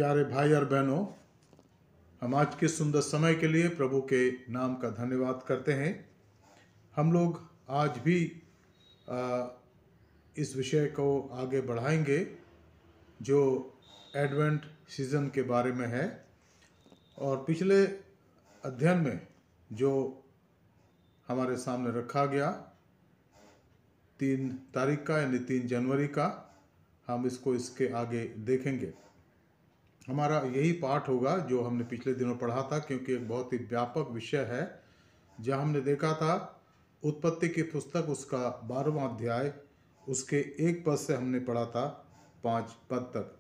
प्यारे भाई और बहनों, हम आज के सुंदर समय के लिए प्रभु के नाम का धन्यवाद करते हैं। हम लोग आज भी इस विषय को आगे बढ़ाएंगे जो एडवेंट सीजन के बारे में है। और पिछले अध्ययन में जो हमारे सामने रखा गया 3 तारीख का यानी 3 जनवरी का, हम इसके आगे देखेंगे। हमारा यही पाठ होगा जो हमने पिछले दिनों पढ़ा था, क्योंकि एक बहुत ही व्यापक विषय है। जहाँ हमने देखा था उत्पत्ति की पुस्तक उसका 12वां अध्याय उसके 1 पद से हमने पढ़ा था 5 पद तक।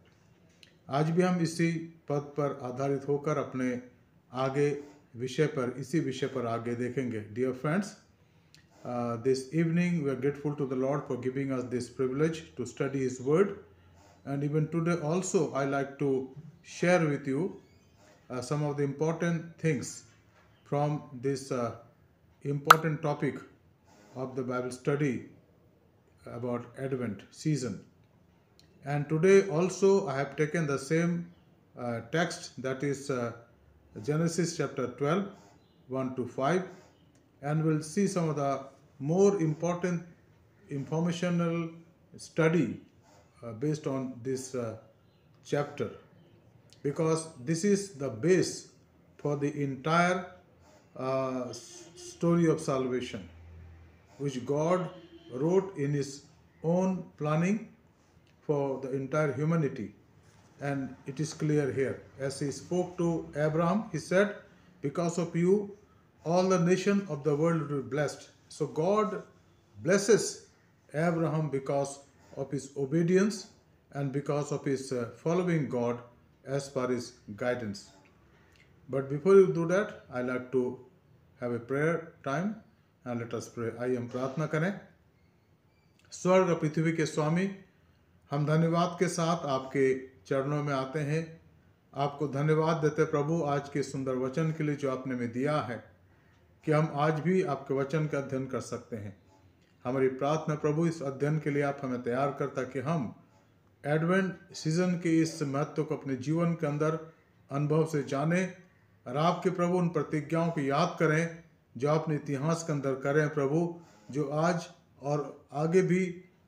आज भी हम इसी पद पर आधारित होकर अपने इसी विषय पर आगे देखेंगे। Dear friends, this evening we are grateful to the Lord for giving us this privilege to study His Word, and even today also I like to share with you some of the important things from this important topic of the Bible study about Advent season. And today also I have taken the same text, that is Genesis chapter 12, 1 to 5, and we'll see some of the more important informational study based on this chapter, because this is the base for the entire story of salvation, which God wrote in His own planning for the entire humanity. And it is clear here. As He spoke to Abraham, He said, because of you all the nation of the world will be blessed. So God blesses Abraham because of his obedience and because of his following God as per His guidance. But before you do that, I like to have a prayer time, and let us pray. आइए हम प्रार्थना करें। स्वर्ग और पृथ्वी के स्वामी, हम धन्यवाद के साथ आपके चरणों में आते हैं। आपको धन्यवाद देते प्रभु आज के सुंदर वचन के लिए जो आपने हमें दिया है, कि हम आज भी आपके वचन का अध्ययन कर सकते हैं। हमारी प्रार्थना प्रभु, इस अध्ययन के लिए आप हमें तैयार कर, ताकि हम एडवेंट सीजन के इस महत्व को अपने जीवन के अंदर अनुभव से जानें, और आपके प्रभु उन प्रतिज्ञाओं को याद करें जो आपने इतिहास के अंदर करें प्रभु, जो आज और आगे भी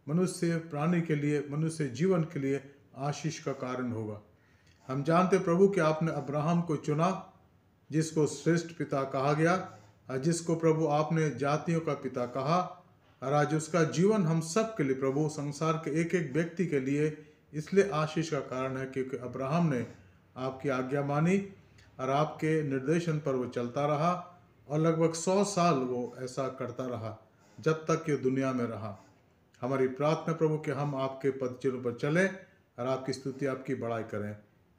मनुष्य प्राणी के लिए, मनुष्य जीवन के लिए आशीष का कारण होगा। हम जानते प्रभु कि आपने अब्राहम को चुना, जिसको श्रेष्ठ पिता कहा गया, और जिसको प्रभु आपने जातियों का पिता कहा, और आज उसका जीवन हम सब के लिए प्रभु, संसार के एक एक व्यक्ति के लिए इसलिए आशीष का कारण है क्योंकि अब्राहम ने आपकी आज्ञा मानी और आपके निर्देशन पर वो चलता रहा, और लगभग 100 साल वो ऐसा करता रहा जब तक कि दुनिया में रहा। हमारी प्रार्थना प्रभु कि हम आपके पदचिन्हों पर चलें और आपकी स्तुति, आपकी बड़ाई करें।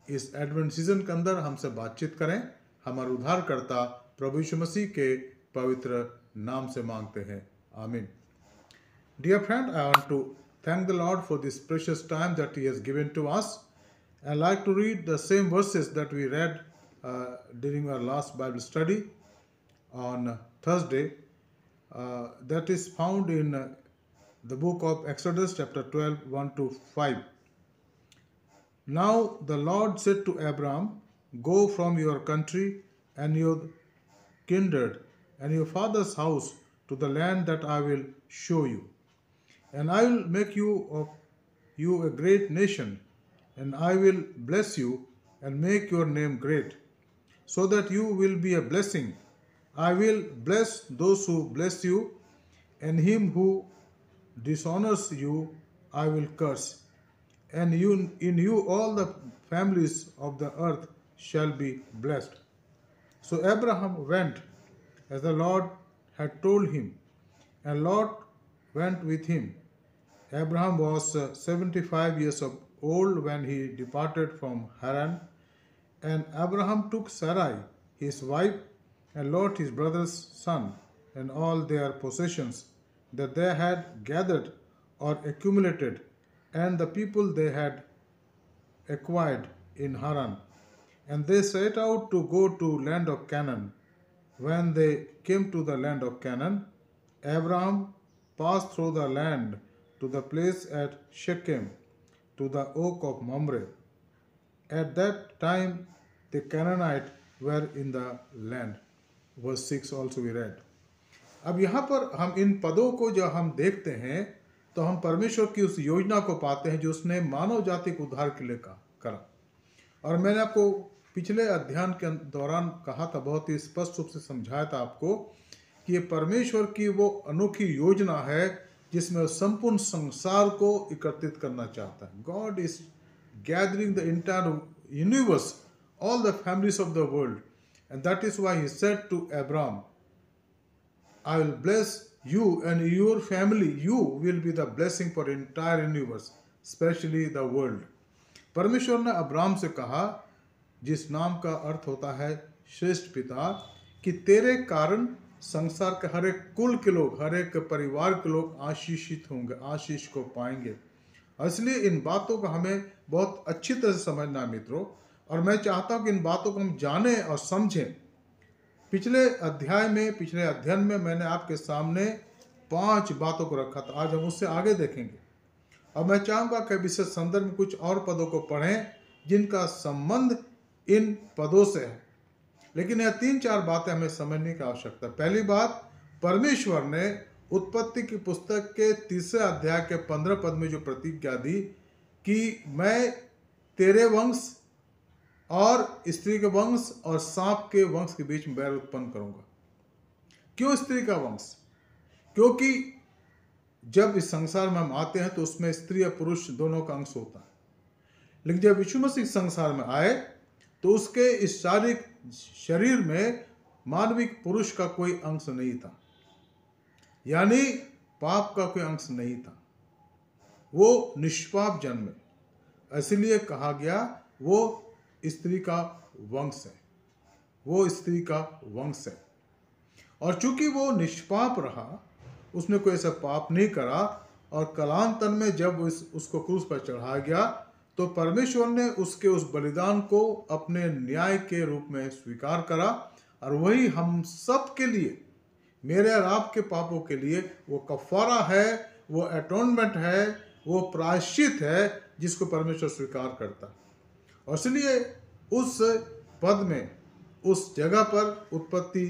इस एडवेंट सीजन के अंदर हमसे बातचीत करें, हमारे उद्धारकर्ता प्रभु यीशु मसीह के पवित्र नाम से मांगते हैं, आमीन। Dear friend, I want to thank the Lord for this precious time that He has given to us. I like to read the same verses that we read during our last Bible study on Thursday. That is found in the book of Exodus chapter 12, 1 to 5. Now the Lord said to Abraham, go from your country and your kindred and your father's house to the land that I will show you. And I will make you a great nation, and I will bless you and make your name great, so that you will be a blessing. I will bless those who bless you, and him who dishonors you I will curse. And in you all the families of the earth shall be blessed. So Abraham went as the Lord had told him, and Lot went with him. Abraham was 75 years old when he departed from Haran, and Abraham took Sarai, his wife, and Lot, his brother's son, and all their possessions that they had gathered or accumulated, and the people they had acquired in Haran. And they set out to go to land of Canaan. When they came to the land of Canaan, Abraham passed through the land to the place at Shechem, to the oak of Mamre. At that time the Canaanite were in the land. Verse 6 also we read. अब यहाँ पर हम इन पदों को जब हम देखते हैं तो हम परमेश्वर की उस योजना को पाते हैं जो उसने मानव जाति को उद्धार के लिए करा। और मैंने आपको पिछले अध्ययन के दौरान कहा था, बहुत ही स्पष्ट रूप से समझाया था आपको कि ये परमेश्वर की वो अनोखी योजना है जिसमें संपूर्ण संसार को एकत्रित करना चाहता है। God is gathering the entire universe, all the families of the world, and that is why he said to Abraham, I will bless you and your family. You will be the blessing for entire universe, especially the world. परमेश्वर ने Abraham से कहा, जिस नाम का अर्थ होता है श्रेष्ठ पिता, कि तेरे कारण संसार के हर एक कुल के लोग, हर एक परिवार के लोग आशीषित होंगे, आशीष को पाएंगे। इसलिए इन बातों को हमें बहुत अच्छी तरह से समझना है मित्रों, और मैं चाहता हूँ कि इन बातों को हम जानें और समझें। पिछले अध्ययन में मैंने आपके सामने 5 बातों को रखा था, आज हम उससे आगे देखेंगे। और मैं चाहूँगा कि विशेष संदर्भ में कुछ और पदों को पढ़ें जिनका संबंध इन पदों से है, लेकिन यह 3-4 बातें हमें समझने की आवश्यकता है। पहली बात, परमेश्वर ने उत्पत्ति की पुस्तक के 3 अध्याय के 15 पद में जो प्रतिज्ञा दी कि मैं तेरे वंश और स्त्री के वंश और सांप के वंश के बीच में बैर उत्पन्न करूंगा। क्यों स्त्री का वंश? क्योंकि जब इस संसार में हम आते हैं तो उसमें स्त्री और पुरुष दोनों का अंश होता है, लेकिन जब यीशु मसीह संसार में आए तो उसके इस शारीरिक शरीर में मानविक पुरुष का कोई अंश नहीं था, यानी पाप का कोई अंश नहीं था। वो निष्पाप जन्मे, इसलिए कहा गया वो स्त्री का वंश है, वो स्त्री का वंश है। और चूंकि वो निष्पाप रहा, उसने कोई ऐसा पाप नहीं करा, और कालांतर में जब उसको क्रूस पर चढ़ाया गया तो परमेश्वर ने उसके उस बलिदान को अपने न्याय के रूप में स्वीकार करा, और वही हम सब के लिए, मेरे और आपके पापों के लिए वो कफारा है, वो अटोनमेंट है, वो प्रायश्चित है जिसको परमेश्वर स्वीकार करता है। और इसलिए उस पद में, उस जगह पर उत्पत्ति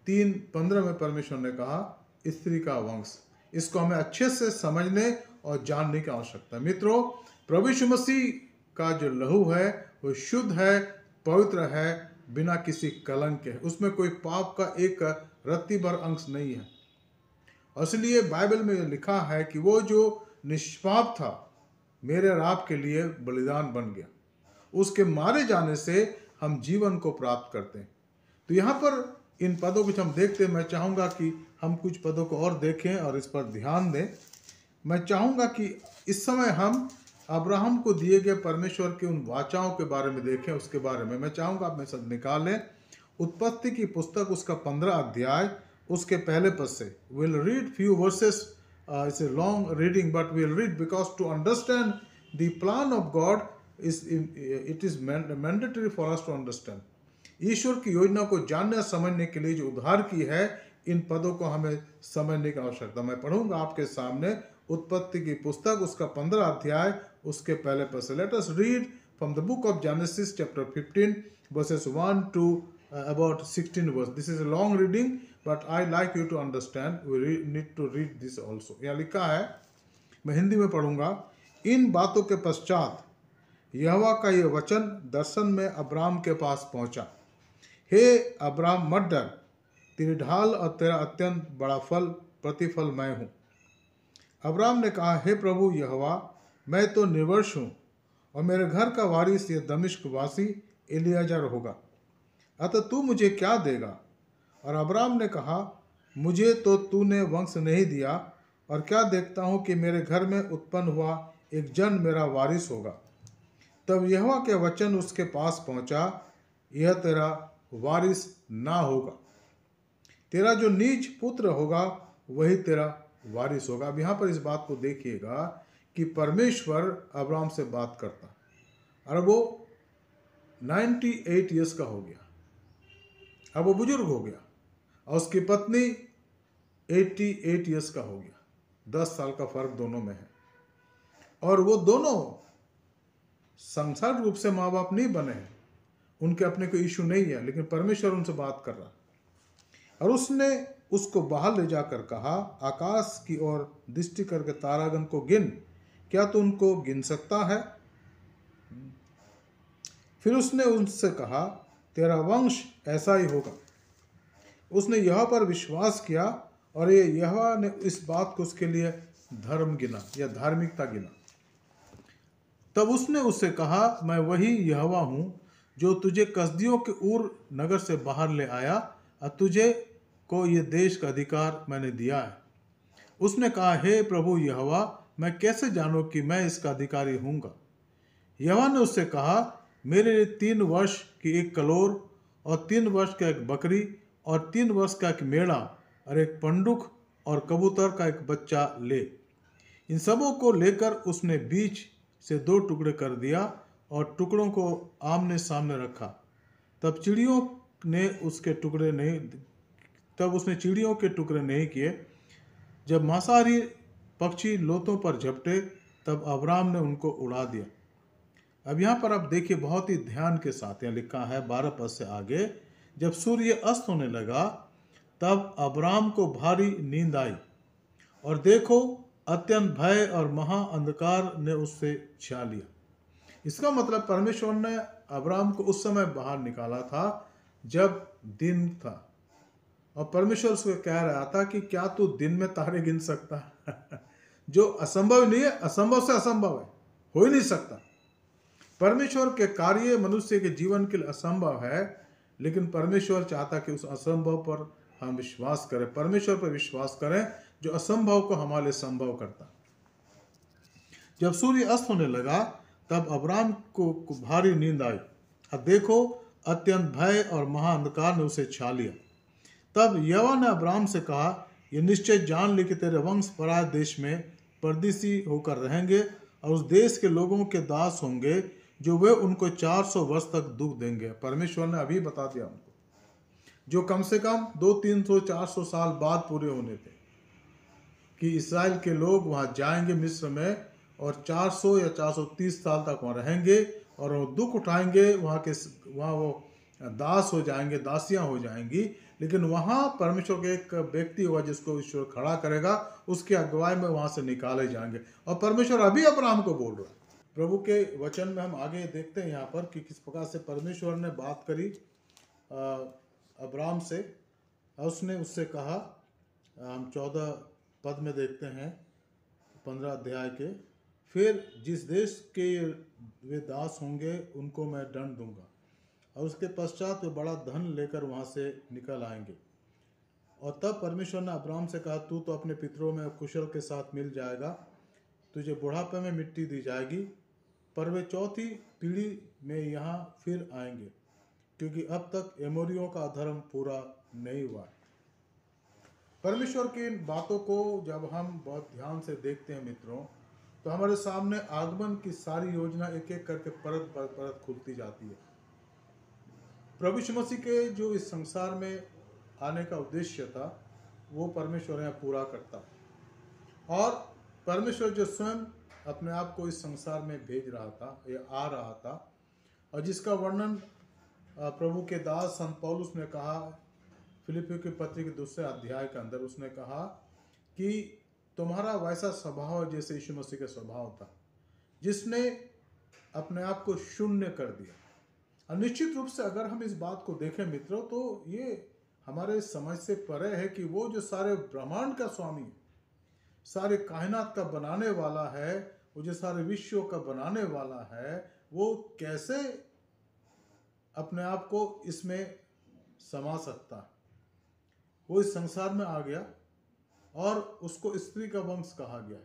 3:15 में परमेश्वर ने कहा स्त्री का वंश। इसको हमें अच्छे से समझने और जानने की आवश्यकता है। मित्रों, प्रभु यीशु मसीह का जो लहू है वो शुद्ध है, पवित्र है, बिना किसी कलंक के है, उसमें कोई पाप का एक रत्ती भर अंश नहीं है। और इसलिए बाइबल में लिखा है कि वो जो निष्पाप था मेरे और आपके लिए बलिदान बन गया, उसके मारे जाने से हम जीवन को प्राप्त करते हैं। तो यहाँ पर इन पदों को हम देखते हैं। मैं चाहूँगा कि हम कुछ पदों को और देखें और इस पर ध्यान दें। मैं चाहूँगा कि इस समय हम अब्राहम को दिए गए परमेश्वर के उन वाचाओं के बारे में देखें, उसके बारे में मैं चाहूँगा आप में से निकालें। उत्पत्ति की पुस्तक उसका 15 अध्याय उसके पहले पद से। Will read few verses, it's a long reading but will read because to understand the plan of God it is mandatory for us to understand. ईश्वर की योजना को जानने समझने के लिए जो उद्धार की है, इन पदों को हमें समझने की आवश्यकता। मैं पढ़ूंगा आपके सामने उत्पत्ति की पुस्तक उसका 15 अध्याय उसके पहले पद से। Let us read from the book of genesis chapter 15 verses 1 to about 16 verse. This is a long reading but I like you to understand. We need to read this also. यहाँ लिखा है, मैं हिंदी में पढ़ूंगा। इन बातों के पश्चात यहोवा का ये वचन दर्शन में अब्राम के पास पहुंचा। हे अब्राम, मत डर, तेरी ढाल और तेरा अत्यंत बड़ा प्रतिफल मैं हूँ। अब्राम ने कहा, हे प्रभु यहोवा, मैं तो निर्वंश हूँ और मेरे घर का वारिस ये दमिश्क वासी एलियाजर होगा, अतः तू मुझे क्या देगा? और अब्राम ने कहा, मुझे तो तूने वंश नहीं दिया, और क्या देखता हूँ कि मेरे घर में उत्पन्न हुआ एक जन मेरा वारिस होगा। तब यहोवा के वचन उसके पास पहुँचा, यह तेरा वारिस ना होगा, तेरा जो नीच पुत्र होगा वही तेरा वारिस होगा। अब यहाँ पर इस बात को देखिएगा कि परमेश्वर अब्राम से बात करता, और वो 98 ईयर्स का हो गया, अब वो बुजुर्ग हो गया, और उसकी पत्नी 88 ईयर्स का हो गया। 10 साल का फर्क दोनों में है, और वो दोनों संसार रूप से माँ बाप नहीं बने हैं, उनके अपने कोई इशू नहीं है, लेकिन परमेश्वर उनसे बात कर रहा। और उसने उसको बाहर ले जाकर कहा, आकाश की ओर दृष्टि करके तारागण को गिन, क्या तू उनको गिन सकता है? फिर उसने उनसे कहा, तेरा वंश ऐसा ही होगा। उसने यहोवा पर विश्वास किया और ये यहोवा ने इस बात को उसके लिए धर्म गिना या धार्मिकता गिना। तब उसने उससे कहा, मैं वही यहोवा हूँ जो तुझे कसदियों के ऊर नगर से बाहर ले आया और तुझे को ये देश का अधिकार मैंने दिया है। उसने कहा, हे प्रभु यहोवा, मैं कैसे जानूं कि मैं इसका अधिकारी हूँगा? यहोवा ने उससे कहा, मेरे लिए 3 वर्ष की एक कलोर और 3 वर्ष का एक बकरी और 3 वर्ष का एक मेढ़ा और एक पंडुक और कबूतर का एक बच्चा ले। इन सबों को लेकर उसने बीच से 2 टुकड़े कर दिया और टुकड़ों को आमने सामने रखा। तब उसने चिड़ियों के टुकड़े नहीं किए। जब मांसाहारी पक्षी लोथों पर झपटे, तब अब्राम ने उनको उड़ा दिया। अब यहाँ पर आप देखिए, बहुत ही ध्यान के साथ यहाँ लिखा है 12 पद से आगे, जब सूर्य अस्त होने लगा तब अब्राम को भारी नींद आई और देखो अत्यंत भय और महा अंधकार ने उससे छा लिया। इसका मतलब परमेश्वर ने अब्राम को उस समय बाहर निकाला था जब दिन था, और परमेश्वर उसको कह रहा था कि क्या तू दिन में तारे गिन सकता है? जो असंभव नहीं है, असंभव से असंभव है, हो ही नहीं सकता। परमेश्वर के कार्य मनुष्य के जीवन के लिए असंभव है, लेकिन परमेश्वर चाहता कि उस असंभव पर हम विश्वास करें, परमेश्वर पर विश्वास करें जो असंभव को हमारे लिए संभव करता। जब सूर्य अस्त होने लगा तब अब्राम को भारी नींद आई और देखो अत्यंत भय और महाअंधकार ने उसे छा लिया। तब यहोवा ने अब्राम से कहा, यह निश्चय जान ले कि तेरे वंश पराय देश में परदेसी होकर रहेंगे और उस देश के लोगों के दास होंगे, जो वे उनको 400 वर्ष तक दुख देंगे। परमेश्वर ने अभी बता दिया उनको, जो कम से कम 200-300-400 साल बाद पूरे होने थे, कि इस्राएल के लोग वहाँ जाएंगे मिस्र में और 400 या 430 साल तक वहाँ रहेंगे और वो दुख उठाएंगे, वहाँ वो दास हो जाएंगे, दासियाँ हो जाएंगी। लेकिन वहाँ परमेश्वर के एक व्यक्ति होगा जिसको ईश्वर खड़ा करेगा, उसकी अगुवाई में वहाँ से निकाले जाएंगे। और परमेश्वर अभी अब्राहम को बोल रहा है। प्रभु के वचन में हम आगे देखते हैं यहाँ पर कि किस प्रकार से परमेश्वर ने बात करी अब्राहम से। उसने उससे कहा, हम 14 पद में देखते हैं 15 अध्याय के, फिर जिस देश के वे दास होंगे उनको मैं दंड दूंगा और उसके पश्चात वे बड़ा धन लेकर वहाँ से निकल आएंगे। और तब परमेश्वर ने अब्राहम से कहा, तू तो अपने पितरों में कुशल के साथ मिल जाएगा, तुझे बुढ़ापे में मिट्टी दी जाएगी, पर वे 4थी पीढ़ी में यहाँ फिर आएंगे, क्योंकि अब तक एमोरियों का अधर्म पूरा नहीं हुआ। परमेश्वर की इन बातों को जब हम बहुत ध्यान से देखते हैं मित्रों, तो हमारे सामने आगमन की सारी योजना एक एक करके परत परत खुलती जाती है। प्रभु यीशु मसीह के जो इस संसार में आने का उद्देश्य था वो परमेश्वर यहाँ पूरा करता है। और परमेश्वर जो स्वयं अपने आप को इस संसार में भेज रहा था या आ रहा था, और जिसका वर्णन प्रभु के दास संत पौलुस ने कहा फिलिपियों की पत्री के 2 अध्याय के अंदर, उसने कहा कि तुम्हारा वैसा स्वभाव जैसे यीशु मसीह का स्वभाव था, जिसने अपने आप को शून्य कर दिया। और निश्चित रूप से अगर हम इस बात को देखें मित्रों, तो ये हमारे समझ से परे है कि वो जो सारे ब्रह्मांड का स्वामी है, सारे कायनात का बनाने वाला है, वो जो सारे विश्व का बनाने वाला है, वो कैसे अपने आप को इसमें समा सकता है। वो इस संसार में आ गया और उसको स्त्री का वंश कहा गया।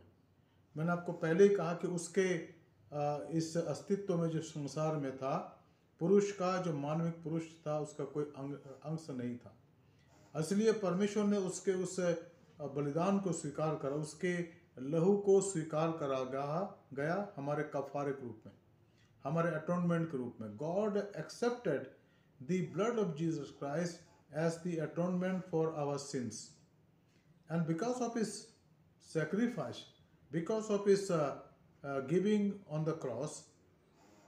मैंने आपको पहले ही कहा कि उसके इस अस्तित्व में जो संसार में था, पुरुष का जो मानविक पुरुष था उसका कोई अंश नहीं था। इसलिए परमेश्वर ने उसके उस बलिदान को स्वीकार करा, उसके लहू को स्वीकार करा गया हमारे कफारे के रूप में, हमारे अटोनमेंट के रूप में। God accepted the blood of Jesus Christ as the atonement for our sins, and because of his sacrifice, because of his giving on the cross,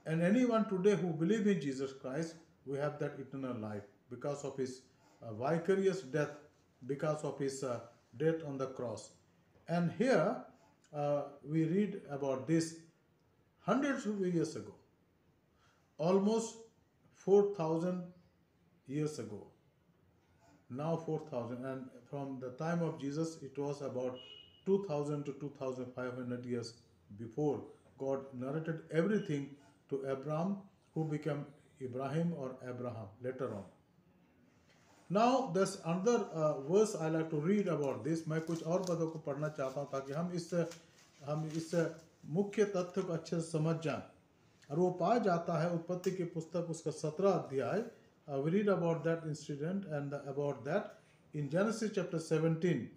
And anyone today who believes in Jesus Christ, we have that eternal life because of his vicarious death, because of his death on the cross. And here we read about this hundreds of years ago, almost 4,000 years ago. Now 4,000, and from the time of Jesus, it was about 2,000 to 2,500 years before God narrated everything to Abraham, who became Ibrahim or Abraham later on. Now there's another verse I like to read about this. मैं कुछ और पदों को पढ़ना चाहता हूँ ताकि हम इस मुख्य तथ्य को अच्छे से समझ जाएं. और वो पाया जाता है उत्पत्ति की पुस्तक उसका 17 अध्याय. We read about that incident and about that in Genesis chapter 17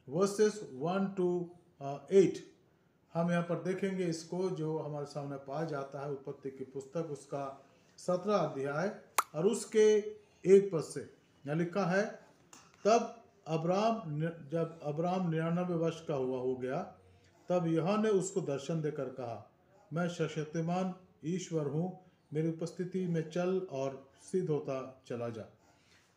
verses 1 to 8. हम यहाँ पर देखेंगे इसको जो हमारे सामने पाया जाता है उत्पत्ति की पुस्तक उसका 17 अध्याय और उसके 1 पद से. यहाँ लिखा है, तब जब अब्राम 99 वर्ष का हो गया, तब यहोवा ने उसको दर्शन देकर कहा, मैं शक्तिमान ईश्वर हूँ, मेरी उपस्थिति में चल और सिद्ध होता चला जा.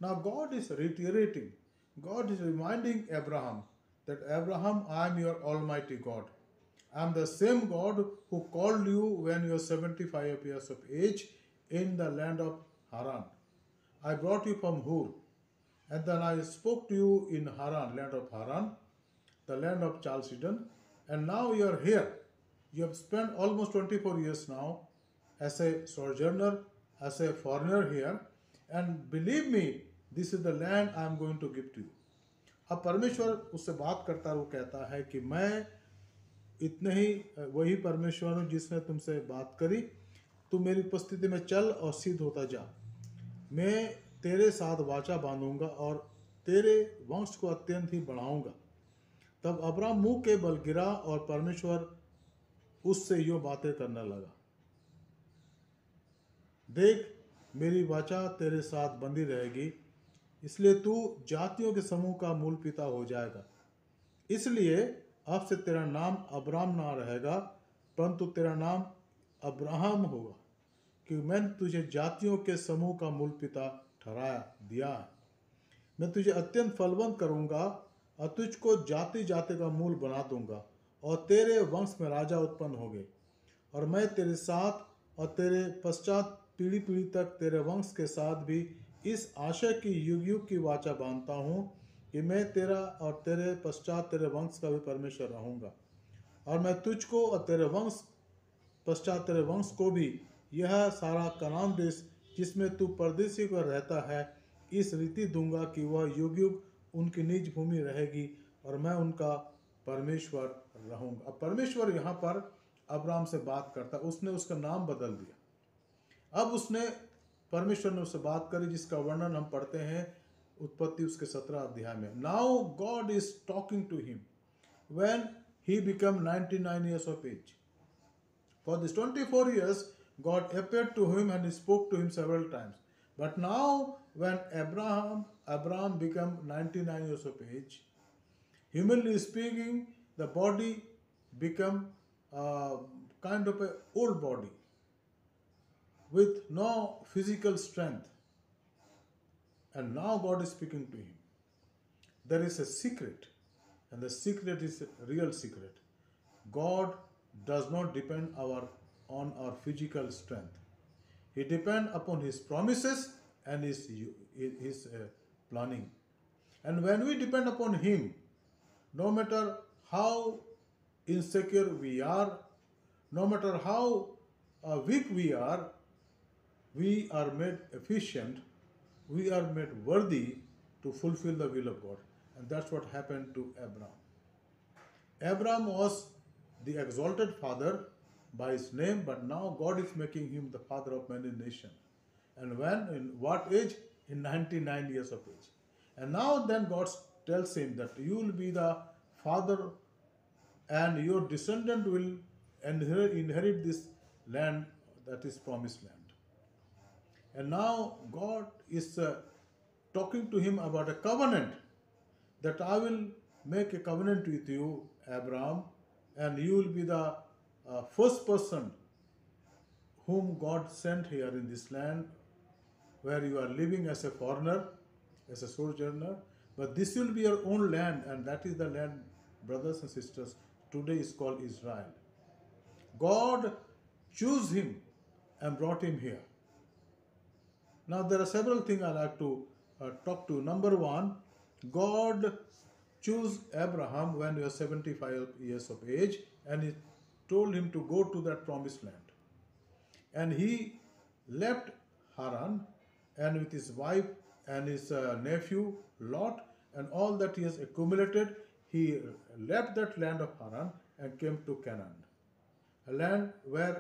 Now God is reiterating, God is reminding Abraham that Abraham, I am your Almighty God. I am the same God who called you when you were 75 years of age in the land of Haran. I brought you from Hur, and then I spoke to you in Haran, land of Haran, the land of Chalcedon, and now you are here. You have spent almost 24 years now as a sojourner, as a foreigner here, and believe me, this is the land I am going to give to you. अब परमेश्वर उससे बात करता है, वो कहता है कि मैं इतने ही वही परमेश्वर हूँ जिसने तुमसे बात करी, तू मेरी उपस्थिति में चल और सिद्ध होता जा. मैं तेरे साथ वाचा बांधूंगा और तेरे वंश को अत्यंत ही बढ़ाऊंगा. तब अब्राम मुंह के बल गिरा और परमेश्वर उससे यो बातें करने लगा, देख मेरी वाचा तेरे साथ बंधी रहेगी, इसलिए तू जातियों के समूह का मूल पिता हो जाएगा. इसलिए अब से तेरा नाम अब्राम ना रहेगा, परंतु तेरा नाम अब्राहम होगा, क्योंकि मैंने तुझे जातियों के समूह का मूल पिता ठहराया दिया है. मैं तुझे अत्यंत फलवंत करूंगा और तुझको जाति जाति का मूल बना दूंगा, और तेरे वंश में राजा उत्पन्न होंगे. और मैं तेरे साथ और तेरे पश्चात पीढ़ी पीढ़ी तक तेरे वंश के साथ भी इस आशय की युग युग की वाचा बांधता हूँ कि मैं तेरा और तेरे पश्चात तेरे वंश का भी परमेश्वर रहूँगा. और मैं तुझको और तेरे वंश पश्चात तेरे वंश को भी यह सारा कनान देश जिसमें तू परदेसी को रहता है, इस रीति दूंगा कि वह युग युग उनकी निज भूमि रहेगी और मैं उनका परमेश्वर रहूँगा. अब परमेश्वर यहाँ पर अब्राम से बात करता, उसने उसका नाम बदल दिया. अब परमेश्वर ने उससे बात करी जिसका वर्णन हम पढ़ते हैं उत्पत्ति उसके 17 अध्याय में. Now God is talking to him when he become 99 years of age. For this 24 years God appeared to him and spoke to him several times. But now when Abraham became 99 years of age, humanly speaking, the body became kind of an old body with no physical strength. And now God is speaking to him. There is a secret, and the secret is a real secret. God does not depend on our physical strength. He depends upon His promises and His planning. And when we depend upon Him, no matter how insecure we are, no matter how weak we are made efficient, we are made worthy to fulfill the will of God. And that's what happened to Abraham. Abraham was the exalted father by his name, but now God is making him the father of many nations. And when, in what age? In 99 years of age. And now then God tells him that you will be the father and your descendant will inherit this land that is promised land. And now God is talking to him about a covenant, that I will make a covenant with you, Abraham, and you will be the first person whom God sent here in this land where you are living as a foreigner, as a sojourner, but this will be your own land, and that is the land, brothers and sisters, today is called Israel. God chose him and brought him here. Now there are several things I like to talk to. Number one, God chose Abraham when he was 75 years of age, and he told him to go to that promised land. And he left Haran, and with his wife and his nephew Lot and all that he has accumulated, he left that land of Haran and came to Canaan, a land where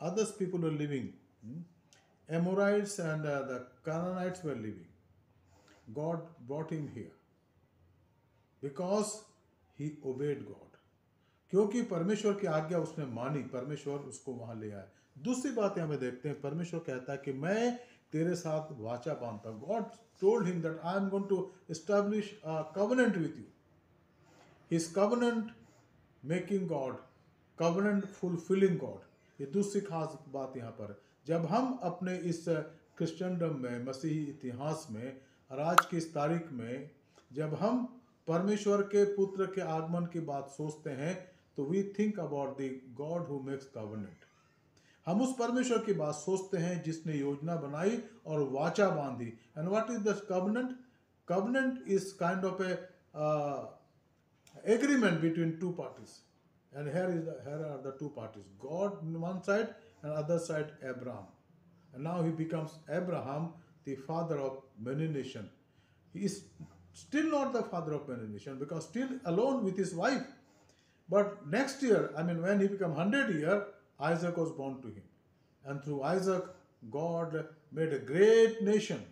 others people were living. Amorites and the Canaanites were living. God brought him here because he obeyed God. क्योंकि परमेश्वर की आज्ञा उसने मानी, परमेश्वर उसको वहां ले आया. दूसरी बात यहां पे देखते हैं, परमेश्वर कहता है कि मैं तेरे साथ वाचा बांधता हूं. God told him that I am going to establish a covenant with you. His covenant making God, covenant fulfilling God. ये दूसरी खास बात यहाँ पर है. जब हम अपने इस क्रिश्चियनडम में, मसीही इतिहास में और आज की इस तारीख में जब हम परमेश्वर के पुत्र के आगमन की बात सोचते हैं तो we think about the God who makes covenant. हम उस परमेश्वर की बात सोचते हैं जिसने योजना बनाई और वाचा बांधी. And what is the covenant? Covenant is kind of A agreement between two parties. And here are the two parties, God on one side and other side Abraham. And now he becomes Abraham, the father of many nations. He is still not the father of many nations because still alone with his wife. But next year, when he became 100 years, Isaac was born to him. And through Isaac, God made a great nation,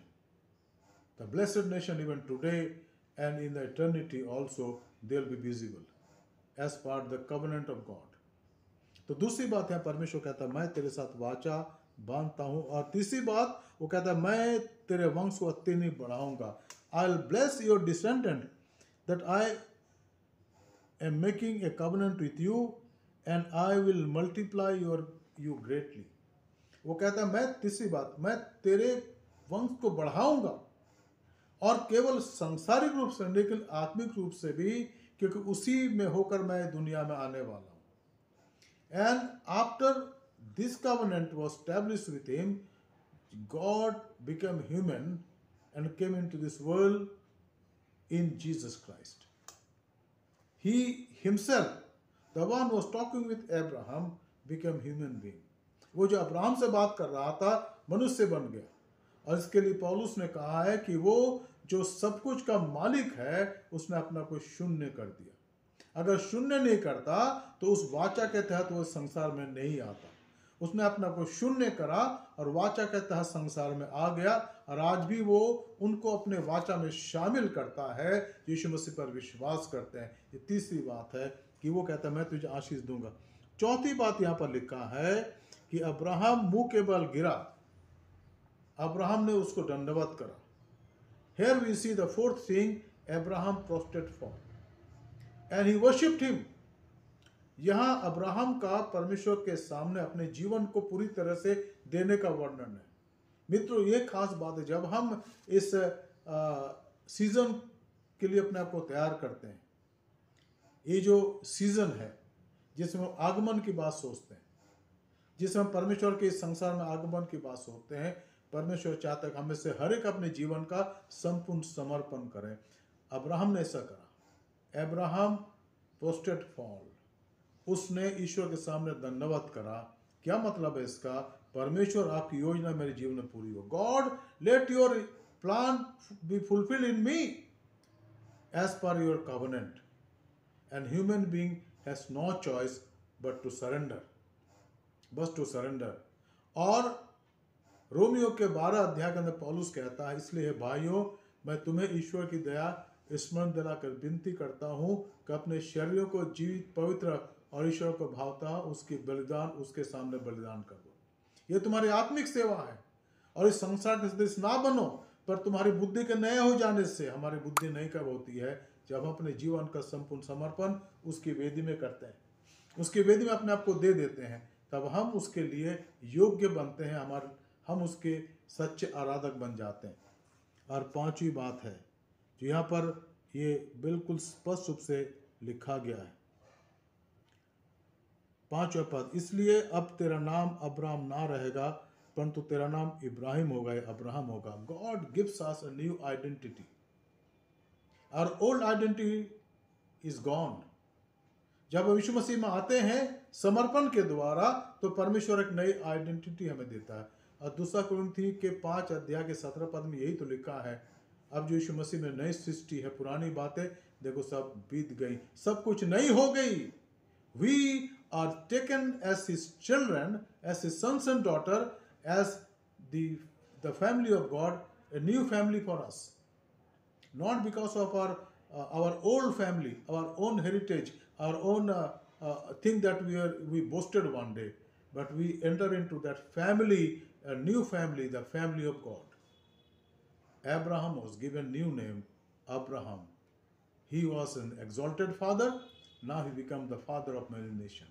the blessed nation even today and in the eternity also, they will be visible as part the covenant of God. तो दूसरी बात है, परमेश्वर कहता है मैं तेरे साथ वाचा बांधता हूं. और तीसरी बात वो कहता है मैं तेरे वंश को अत्यंत नहीं बढ़ाऊंगा. I will bless your descendant, that I am making a covenant with you and I will multiply you greatly. वो कहता है मैं, तीसरी बात, मैं तेरे वंश को बढ़ाऊंगा और केवल सांसारिक रूप से लेकिन आत्मिक रूप से भी, क्योंकि उसी में होकर मैं दुनिया में आने वाला हूं. And after this covenant was established with him, God become human and came into this world in Jesus Christ. He himself, the one who was talking with Abraham, became human being. वो जो Abraham से बात कर रहा था मनुष्य बन गया. और इसके लिए पौलुस ने कहा है कि वो जो सब कुछ का मालिक है उसने अपना को शून्य कर दिया. अगर शून्य नहीं करता तो उस वाचा के तहत वो संसार में नहीं आता. उसने अपना को शून्य करा और वाचा के तहत संसार में आ गया. और आज भी वो उनको अपने वाचा में शामिल करता है यीशु मसीह पर विश्वास करते हैं. ये तीसरी बात है कि वो कहता है मैं तुझे आशीष दूंगा. चौथी बात यहाँ पर लिखा है कि अब्राहम मुंह के बल गिरा, अब्राहम ने उसको दंडवत करा. Here we see the fourth thing, Abraham prostrate fall and he worshipped him. यहाँ अब्राहम का परमेश्वर के सामने अपने जीवन को पूरी तरह से देने का वर्णन है. मित्रों, ये खास बात है. जब हम इस सीजन के लिए अपने आप को तैयार करते हैं, ये जो सीजन है जिसमें हम आगमन की बात सोचते हैं, जिसमें हम परमेश्वर के इस संसार में आगमन की बात सोचते हैं, परमेश्वर चाहता है कि हमें से हर एक अपने जीवन का संपूर्ण समर्पण करें. अब्राहम ने ऐसा करा. अब्राहम प्रोस्ट्रेट फॉल, उसने ईश्वर के सामने दंडवत करा. क्या मतलब है इसका? परमेश्वर आपकी योजना मेरे जीवन में पूरी हो. God let your plan be fulfilled in me as per your covenant. And human being has no choice but to surrender, बस टू सरेंडर. और रोमियो के 12 अध्याय के अंदर पौलुस कहता है, इसलिए भाइयों मैं तुम्हें ईश्वर की दया स्मरण दिलाकर विनती करता हूं कि अपने शरीरों को जीवित, पवित्र और ईश्वर को भावता उसकी बलिदान, उसके सामने बलिदान कर दो. ये तुम्हारी आत्मिक सेवा है. और इस संसार के सदस्य ना बनो, पर तुम्हारी बुद्धि के नए हो जाने से, हमारी बुद्धि नई कब होती है? जब हम अपने जीवन का संपूर्ण समर्पण उसकी वेदी में करते हैं, उसकी वेदी में अपने आप को दे देते हैं. तब हम उसके लिए योग्य बनते हैं, हम उसके सच्चे आराधक बन जाते हैं। और पांचवी बात है जो यहाँ पर ये बिल्कुल स्पष्ट रूप से लिखा गया है, पांचवा पद, इसलिए अब तेरा नाम अब्राहम ना रहेगा परंतु तेरा नाम इब्राहिम होगा या अब्राहम होगा। God gives us a new identity. Our old identity is gone. जब हम यीशु मसीह में आते हैं समर्पण के द्वारा, तो परमेश्वर एक नई आइडेंटिटी हमें देता है। और दूसरा कुरिन्थी के 5 अध्याय के 17 पद में यही तो लिखा है, अब जो यीशु मसीह में नई सृष्टि है, पुरानी बातें देखो सब बीत गई, सब कुछ नई हो गई। We are taken as his children, as his sons and daughter, as the family of God, a new family for us. Not because of our old family, our own heritage, our own thing that we boasted one day, but we enter into that family, a new family, the family of God. Abraham was given new name, Abraham. He was an exalted father. Now he became the father of many nations.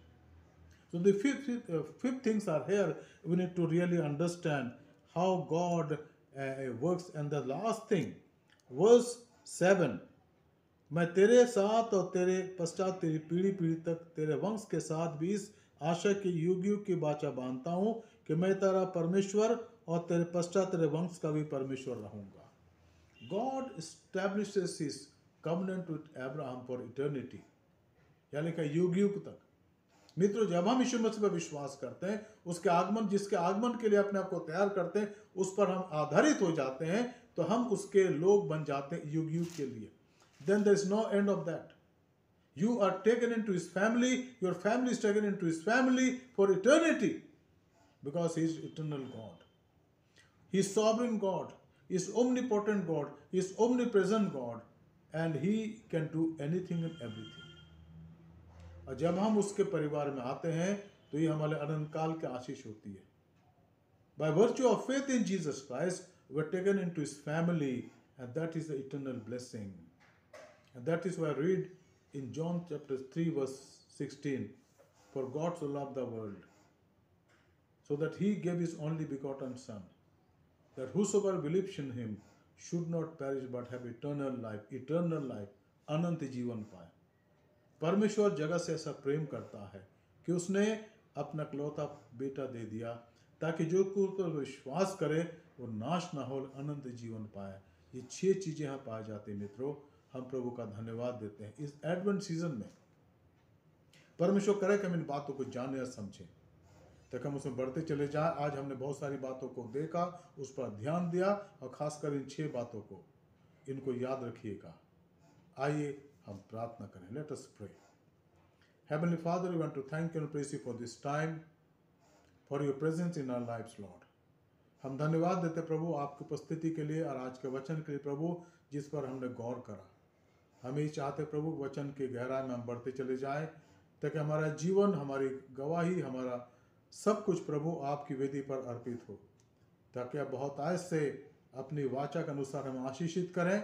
So the fifth things are here. We need to really understand how God works. And the last thing, verse 7, मैं तेरे साथ और तेरे पश्चात तेरी पीढ़ी पीढ़ी तक तेरे वंश के साथ भी इस आशा की युग युग की बाचा बांधता हूँ कि मैं तेरा परमेश्वर और तेरे पश्चात तेरे वंश का भी परमेश्वर रहूंगा। God establishes his covenant with Abraham for eternity, यानी कि युग युग तक। मित्रों, जब हम यीशु मसीह पर विश्वास करते हैं, उसके आगमन, जिसके आगमन के लिए अपने आप को तैयार करते हैं, उस पर हम आधारित हो जाते हैं, तो हम उसके लोग बन जाते हैं युग युग के लिए। Then there is no end of that. You are taken into his family, your family is taken into his family for eternity, because he is eternal God. He is sovereign God, he is omnipotent God, he is omnipresent God, and he can do anything and everything. और जब हम उसके परिवार में आते हैं तो ये हमारे अनंत काल की आशीष होती है। By virtue of faith in Jesus Christ, we are taken into his family, and that is the eternal blessing. And that is why I read in John chapter 3 verse 16, for God so loved the world, so that he gave his only begotten Son, that whosoever believes in him should not perish but have eternal life, अनंत जीवन पाए। परमेश्वर जगत से ऐसा प्रेम करता है कि उसने अपना इकलौता बेटा दे दिया, ताकि जो कोई उस पर विश्वास करे वो नाश ना हो, अनंत जीवन पाए। ये 6 चीजें यहाँ पाई जाती हैं। मित्रों, हम प्रभु का धन्यवाद देते हैं। इस एडवेंट सीजन में परमेश्वर करे कि हम इन बातों को जाने और समझें, ताकि हम उसमें बढ़ते चले जाएं। आज हमने बहुत सारी बातों को देखा, उस पर ध्यान दिया, और खासकर इन 6 बातों को, इनको याद रखिएगा। आइए हम प्रार्थना करें। Let us pray. Heavenly Father, we want to thank you and praise you for this time, for your presence in our lives, Lord. हम धन्यवाद देते प्रभु आपकी उपस्थिति के लिए और आज के वचन के लिए प्रभु, जिस पर हमने गौर करा। हम ये चाहते प्रभु वचन की गहराई में हम बढ़ते चले जाएं, ताकि हमारा जीवन, हमारी गवाही, हमारा सब कुछ प्रभु आपकी वेदी पर अर्पित हो, ताकि आप बहुत आयत से अपनी वाचा के अनुसार हम आशीषित करें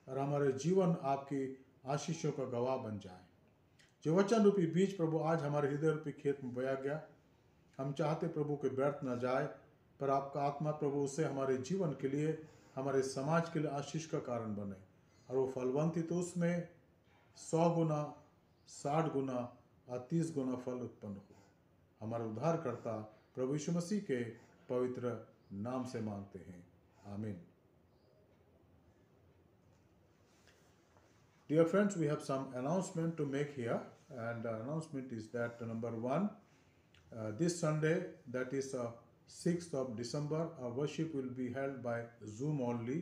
और हमारे जीवन आपकी आशीषों का गवाह बन जाए। जो वचन रूपी बीज प्रभु आज हमारे हृदय रूपी खेत में बोया गया, हम चाहते प्रभु के व्यर्थ न जाए, पर आपका आत्मा प्रभु उसे हमारे जीवन के लिए, हमारे समाज के लिए आशीष का कारण बने, और वो फलवंती तो उसमें 100 गुना, 60 गुना और 30 गुना फल उत्पन्न हो। हमारा उद्धारकर्ता प्रभु यीशु मसीह के पवित्र नाम से मांगते हैं, आमीन। Dear friends, we have some announcement to make here, and the announcement is that number 1, this Sunday, that is 6th of December, our worship will be held by Zoom only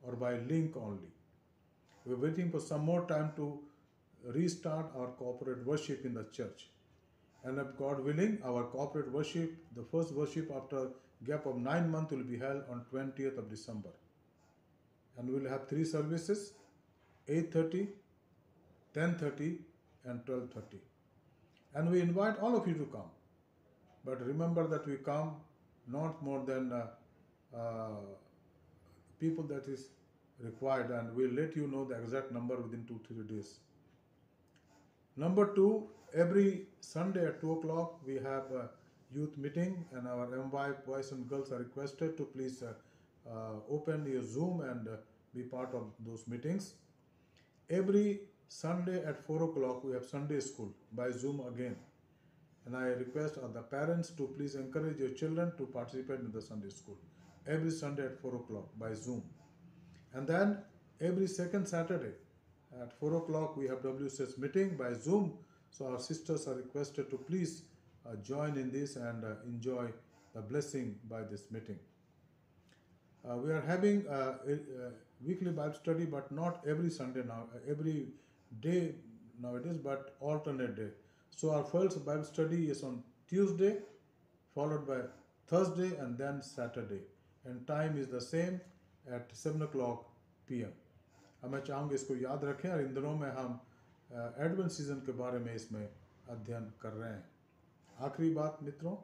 or by link only. We are waiting for some more time to restart our corporate worship in the church, and if God willing, our corporate worship, the first worship after gap of 9 months, will be held on 20th of December, and we will have 3 services, 8:30, 10:30 and 12:30, and we invite all of you to come, but remember that we come not more than people that is required, and we'll let you know the exact number within 2-3 days. Number 2, every Sunday at 2 o'clock we have youth meeting, and our MY boys and girls are requested to please open your Zoom and be part of those meetings. Every Sunday at 4 o'clock we have Sunday school by Zoom again. And I request the parents to please encourage your children to participate in the Sunday school. Every Sunday at 4 o'clock by Zoom. And then every second Saturday at 4 o'clock we have WCS meeting by Zoom. So our sisters are requested to please join in this and enjoy the blessing by this meeting. We are having a weekly Bible study, but not every Sunday now, every day nowadays, but alternate day. So our first Bible study is on Tuesday, followed by Thursday and then Saturday. And time is the same at 7 o'clock p.m. अब मैं चाहूँगा इसको याद रखें और इन दिनों में हम एडवेंट सीजन के बारे में इसमें अध्ययन कर रहे हैं। आखिरी बात मित्रों,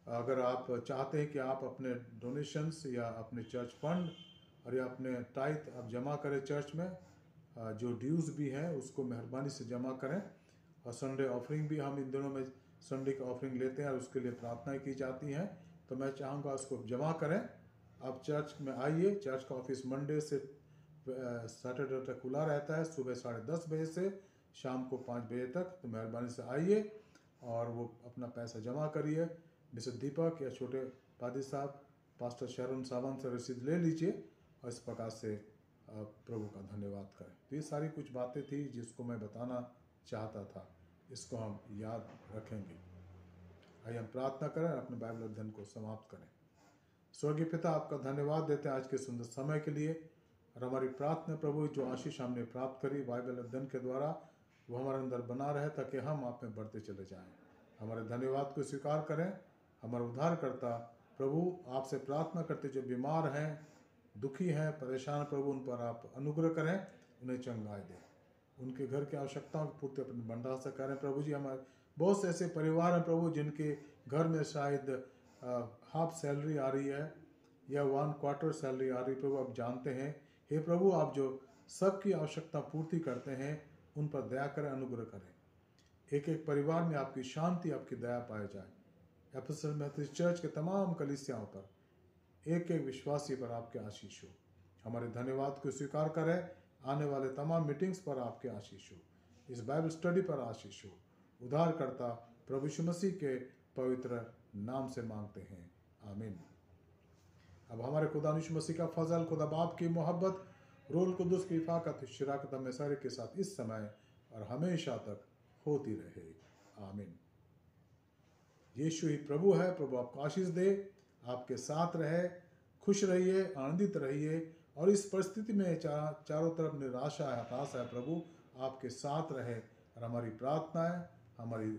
अगर आप चाहते हैं कि आप अपने डोनेशंस या अपने चर्च फंड और या अपने टाइथ आप जमा करें चर्च में, जो ड्यूज़ भी हैं उसको मेहरबानी से जमा करें। और संडे ऑफरिंग भी हम इन दिनों में संडे की ऑफरिंग लेते हैं और उसके लिए प्रार्थनाएं की जाती हैं, तो मैं चाहूँगा उसको जमा करें। आप चर्च में आइए। चर्च का ऑफिस मंडे से सैटरडे तक खुला रहता है, सुबह 10:30 बजे से शाम को 5 बजे तक। तो मेहरबानी से आइए और वो अपना पैसा जमा करिए। मिस्टर दीपक या छोटे पादी साहब, पास्टर शरण सावंत से रसीद ले लीजिए और इस प्रकार से प्रभु का धन्यवाद करें। तो ये सारी कुछ बातें थी जिसको मैं बताना चाहता था, इसको हम याद रखेंगे। आइए हम प्रार्थना करें, अपने बाइबल अध्ययन को समाप्त करें। स्वर्गीय पिता, आपका धन्यवाद देते हैं आज के सुंदर समय के लिए। और हमारी प्रार्थना प्रभु, जो आशीष हमने प्राप्त करी बाइबल अध्ययन के द्वारा, वो हमारे अंदर बना रहे ताकि हम आप में बढ़ते चले जाएं। हमारे धन्यवाद को स्वीकार करें। हमारा उद्धारकर्ता प्रभु, आपसे प्रार्थना करते जो बीमार हैं, दुखी हैं, परेशान, प्रभु उन पर आप अनुग्रह करें, उन्हें चंगाई दें। उनके घर की आवश्यकताओं की पूर्ति अपने भंडार से करें। प्रभु जी, हमारे बहुत से ऐसे परिवार हैं प्रभु जिनके घर में शायद हाफ सैलरी आ रही है या 1/4 सैलरी आ रही। प्रभु आप जानते हैं। हे प्रभु, आप जो सबकी आवश्यकता पूर्ति करते हैं, उन पर दया करें, अनुग्रह करें। एक एक परिवार में आपकी शांति, आपकी दया पाई जाए। एफएसएस मेथोडिस्ट चर्च के तमाम कलीसियाओं पर, एक एक विश्वासी पर आपके आशीष हो। हमारे धन्यवाद को स्वीकार करें। आने वाले तमाम मीटिंग्स पर आपके आशीष हो। इस बाइबल स्टडी पर आशीष हो। उद्धारकर्ता प्रभु यीशु मसीह के पवित्र नाम से मांगते हैं, आमीन। अब हमारे खुदा यीशु मसीह का फजल, खुदा बाप की मोहब्बत, रूह कुदुस की हिफाजत, शिराकत हमें सारे के साथ इस समय और हमेशा तक होती रहे, आमीन। यीशु ही प्रभु है। प्रभु आपको आशीष दे, आपके साथ रहे। खुश रहिए, आनंदित रहिए। और इस परिस्थिति में चारों तरफ निराशा है, हताशा है, प्रभु आपके साथ रहे। और हमारी प्रार्थनाएं, हमारी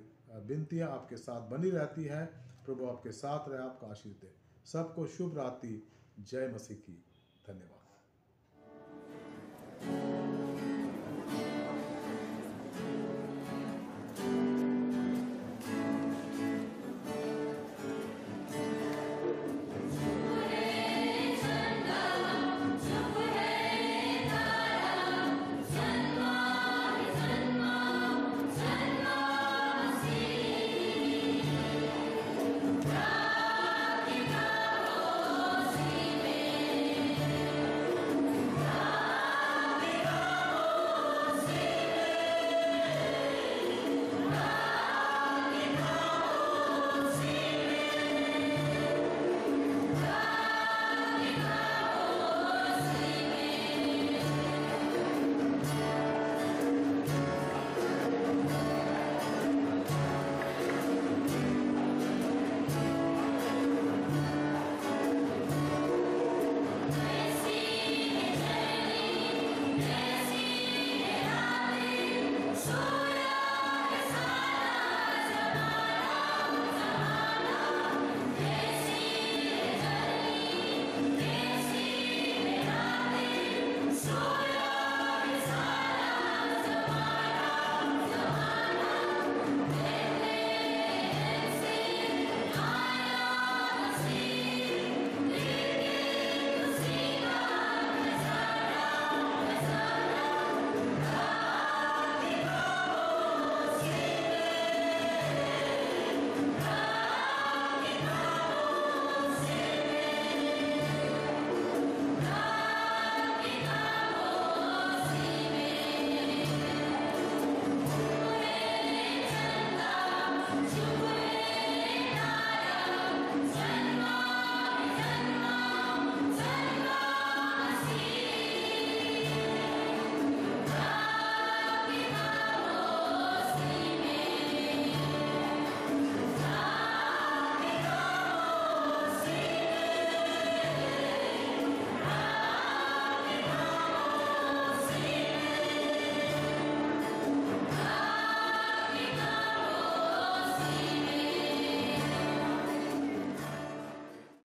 विनतियां आपके साथ बनी रहती हैं। प्रभु आपके साथ रहे, आपका आशीष दे। सबको शुभ रात्रि। जय मसीह की। धन्यवाद।